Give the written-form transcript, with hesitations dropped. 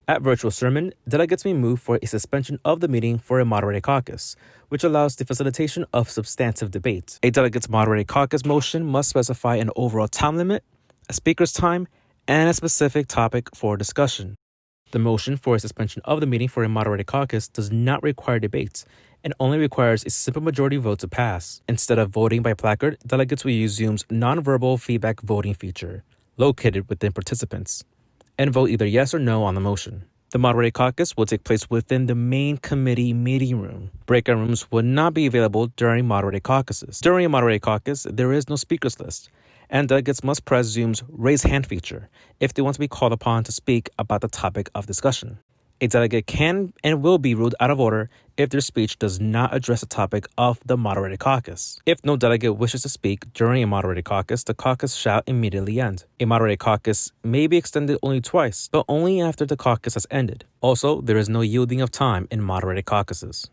At virtual SRMUN, delegates may move for a suspension of the meeting for a moderated caucus, which allows the facilitation of substantive debate. A delegate's moderated caucus motion must specify an overall time limit, a speaker's time, and a specific topic for discussion. The motion for a suspension of the meeting for a moderated caucus does not require debate and only requires a simple majority vote to pass. Instead of voting by placard, delegates will use Zoom's nonverbal feedback voting feature, located within participants, and vote either yes or no on the motion. The moderated caucus will take place within the main committee meeting room. Breakout rooms will not be available during moderated caucuses. During a moderated caucus, there is no speakers list, and delegates must press Zoom's raise hand feature if they want to be called upon to speak about the topic of discussion. A delegate can and will be ruled out of order if their speech does not address the topic of the moderated caucus. If no delegate wishes to speak during a moderated caucus, the caucus shall immediately end. A moderated caucus may be extended only twice, but only after the caucus has ended. Also, there is no yielding of time in moderated caucuses.